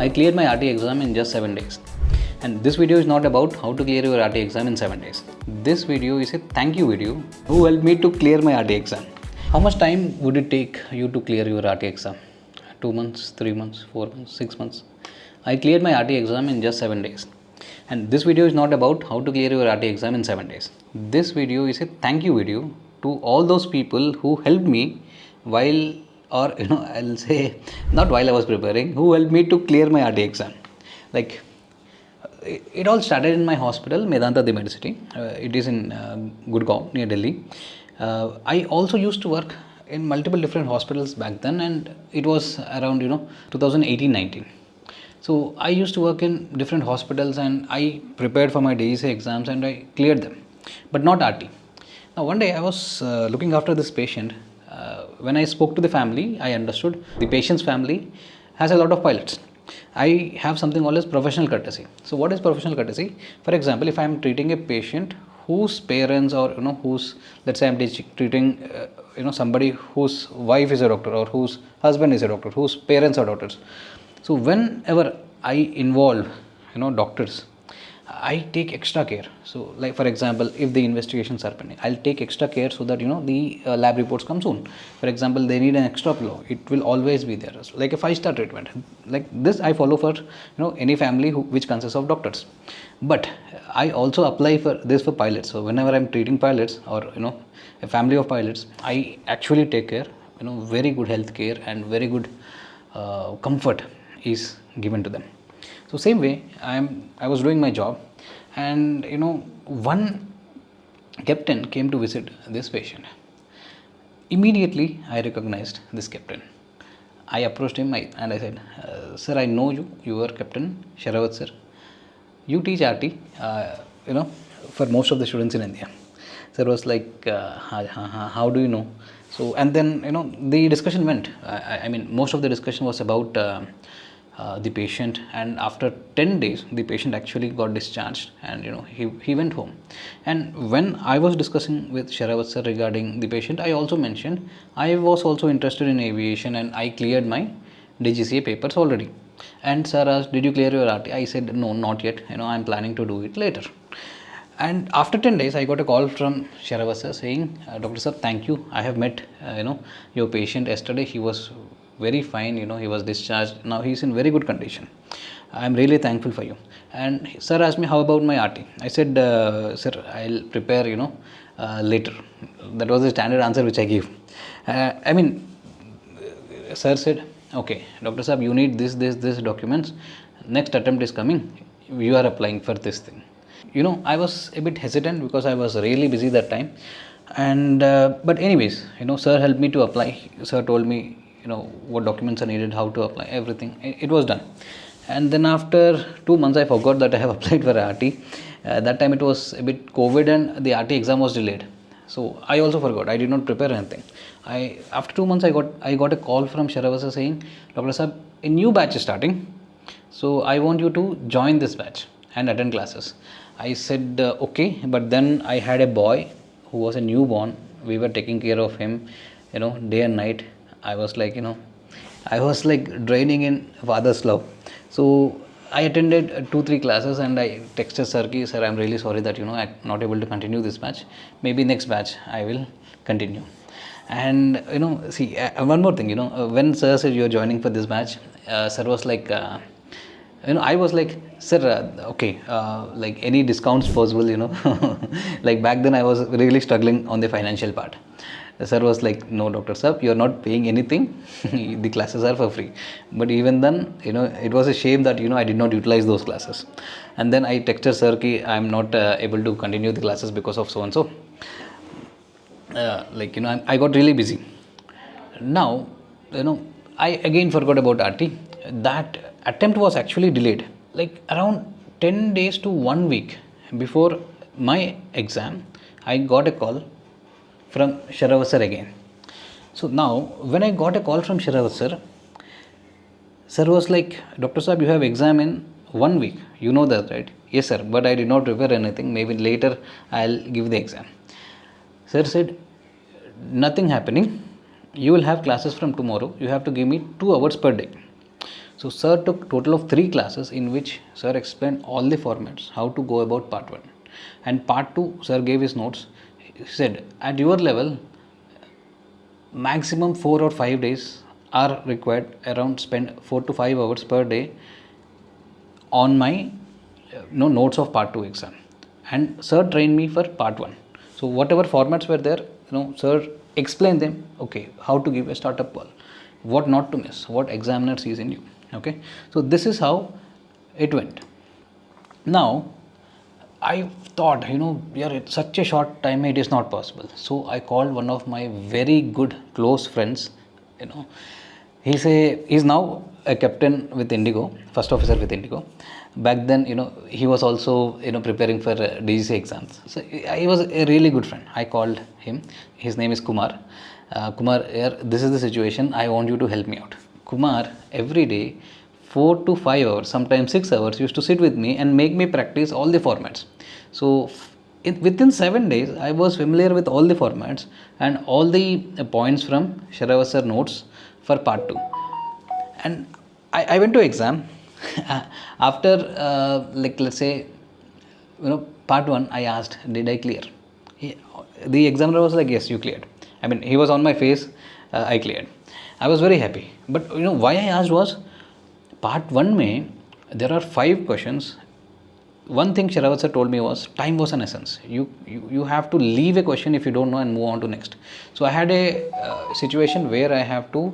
I cleared my RT exam in just 7 days. And this video is not about how to clear your RT exam in 7 days. This video is a thank you video who helped me to clear my RT exam. How much time would it take you to clear your RT exam? 2 months, 3 months, 4 months, 6 months? I cleared my RT exam in just 7 days. And this video is not about how to clear your RT exam in 7 days. This video is a thank you video to all those people who helped me while, or I'll say not while I was preparing, who helped me to clear my RT exam. Like, it all started in my hospital, Medanta the Medicity. It is in Gurgaon near Delhi. I also used to work in multiple different hospitals back then, and it was around 2018-19. So I used to work in different hospitals and I prepared for my DGC exams and I cleared them, but not RT. Now one day I was looking after this patient. When I spoke to the family, I understood the patient's family has a lot of pilots. I have something called as professional courtesy. So what is professional courtesy? For example, if I am treating a patient whose parents or whose, let's say I'm treating somebody whose wife is a doctor or whose husband is a doctor, whose parents are doctors. So whenever I involve doctors, I take extra care. So like for example, if the investigations are pending, I'll take extra care so that the lab reports come soon. For example, they need an extra pillow, it will always be there. So like a 5-star treatment. Like this I follow for any family which consists of doctors. But I also apply for this for pilots. So whenever I'm treating pilots or a family of pilots, I actually take care. Very good health care and very good comfort is given to them. So same way I was doing my job, and one captain came to visit this patient. Immediately I recognized this captain. I approached him and I said, sir, I know you are Captain Sharat sir. You teach RT for most of the students in India. Sir was like, how do you know? So and then the discussion went. I mean most of the discussion was about the patient, and after 10 days the patient actually got discharged and he went home. And when I was discussing with Sharat sir regarding the patient, I also mentioned I was also interested in aviation and I cleared my DGCA papers already. And sir asked, did you clear your RT? I said no, not yet, I'm planning to do it later. And after 10 days I got a call from Sharat sir saying, Dr. sir, thank you, I have met your patient yesterday. He was very fine, he was discharged. Now he's in very good condition. I'm really thankful for you. And sir asked me, how about my RT? I said, sir, I'll prepare later. That was the standard answer which I gave. Sir said, okay, Dr. Saab, you need this documents. Next attempt is coming. You are applying for this thing. I was a bit hesitant because I was really busy that time. And but anyways, sir helped me to apply. Sir told me what documents are needed, how to apply, everything. It was done. And then after 2 months I forgot that I have applied for RT. That time it was a bit COVID and the RT exam was delayed. So I also forgot. I did not prepare anything. After 2 months I got a call from Sharat sir saying, Dr. Saab, a new batch is starting. So I want you to join this batch and attend classes. I said okay, but then I had a boy who was a newborn. We were taking care of him, day and night. I was like, I was like draining in father's love. So I attended 2-3 classes and I texted sir, sir, I'm really sorry that I'm not able to continue this batch. Maybe next batch I will continue. And see, one more thing, when sir said you're joining for this batch, sir was like, I was like, sir, okay, like any discounts possible, like back then I was really struggling on the financial part. Sir was like, no, Dr. Saab, you're not paying anything. The classes are for free. But even then, it was a shame that, I did not utilize those classes. And then I texted sir, I'm not able to continue the classes because of so and so. I got really busy. Now, I again forgot about RT. That attempt was actually delayed. Like around 10 days to 1 week before my exam, I got a call from Sharat sir again. So now when I got a call from Sharat sir, sir was like, Dr. Saab, you have exam in 1 week. You know that, right? Yes, sir, but I did not prepare anything. Maybe later I'll give the exam. Sir said, nothing happening. You will have classes from tomorrow. You have to give me 2 hours per day. So sir took total of 3 classes in which sir explained all the formats, how to go about part 1. And part 2, sir gave his notes. He said, at your level, maximum 4 or 5 days are required, around spend 4 to 5 hours per day on my notes of part 2 exam. And sir trained me for part 1. So whatever formats were there, sir explained them. Okay, how to give a startup call, what not to miss, what examiner sees in you. Okay, so this is how it went. Now I thought, it's such a short time, it is not possible. So I called one of my very good close friends. He's now a captain with Indigo, first officer with Indigo. Back then, he was also preparing for DGC exams. So he was a really good friend. I called him. His name is Kumar. Kumar, this is the situation. I want you to help me out. Kumar, every day, 4 to 5 hours, sometimes 6 hours, used to sit with me and make me practice all the formats. So within 7 days, I was familiar with all the formats and all the points from Sharat sir notes for part 2. And I went to exam. After let's say, part 1, I asked, did I clear? The examiner was like, yes, you cleared. I mean, he was on my face. I cleared. I was very happy. But why I asked was, part 1 mein, there are 5 questions. One thing Sharat sir told me was, time was an essence. You have to leave a question if you don't know and move on to next. So I had a situation where I have to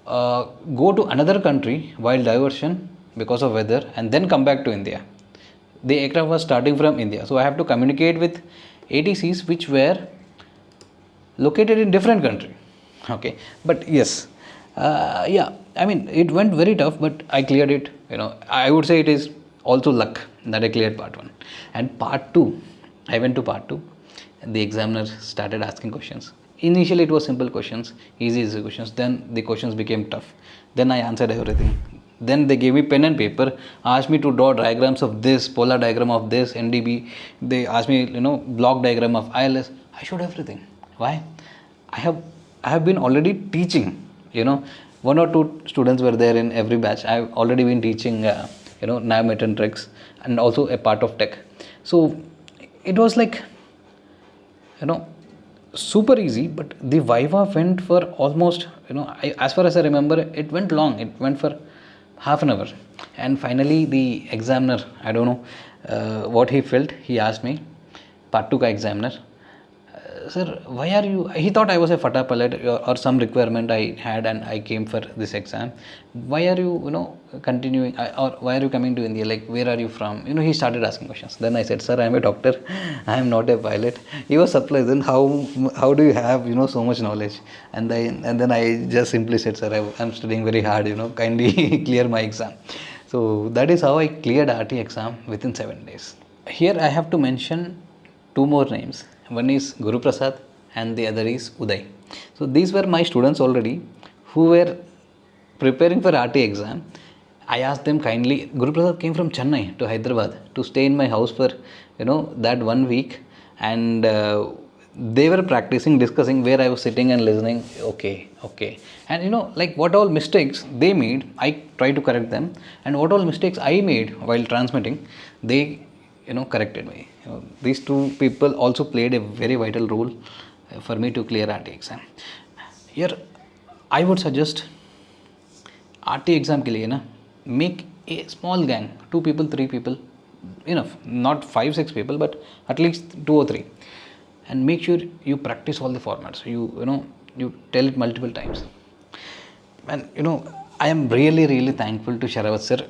go to another country while diversion because of weather and then come back to India. The aircraft was starting from India. So I have to communicate with ATCs which were located in different country. Okay, but yes, I mean, it went very tough, but I cleared it. I would say it is also luck that I cleared part 1. And part 2, I went to part 2. The examiner started asking questions. Initially, it was simple questions, easy questions. Then the questions became tough. Then I answered everything. Then they gave me pen and paper, asked me to draw diagrams of this, polar diagram of this, NDB. They asked me, block diagram of ILS. I showed everything. Why? I have been already teaching. 1 or 2 students were there in every batch. I've already been teaching, nav and tricks, and also a part of tech. So it was like, super easy, but the Viva went for almost, as far as I remember, it went long. It went for half an hour. And finally, the examiner, I don't know what he felt. He asked me, part 2 ka examiner, sir, why are you, he thought I was a FATA pilot or some requirement I had and I came for this exam. Why are you, continuing, or why are you coming to India? Like, where are you from? He started asking questions. Then I said, sir, I am a doctor. I am not a pilot. He was surprised. Then how do you have, so much knowledge? And then I just simply said, sir, I am studying very hard, kindly clear my exam. So that is how I cleared RT exam within 7 days. Here I have to mention 2 more names. One is Guru Prasad and the other is Uday. So these were my students already who were preparing for RT exam. I asked them kindly. Guru Prasad came from Chennai to Hyderabad to stay in my house for that 1 week, and they were practicing, discussing where I was sitting and listening. Okay, and like what all mistakes they made, I tried to correct them, and what all mistakes I made while transmitting, they corrected me. These 2 people also played a very vital role for me to clear RT exam. Here, I would suggest RT exam ke liye make a small gang, 2 people, 3 people, enough. Not 5, 6 people, but at least 2 or 3, and make sure you practice all the formats. You tell it multiple times. And I am really thankful to Sharat sir,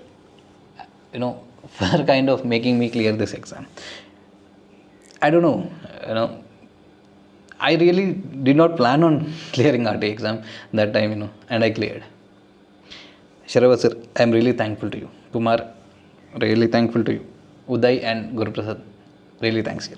for kind of making me clear this exam. I don't know, I really did not plan on clearing RT exam that time, and I cleared. Sharat sir, I am really thankful to you. Kumar, really thankful to you. Uday and Guru Prasad, really thanks here.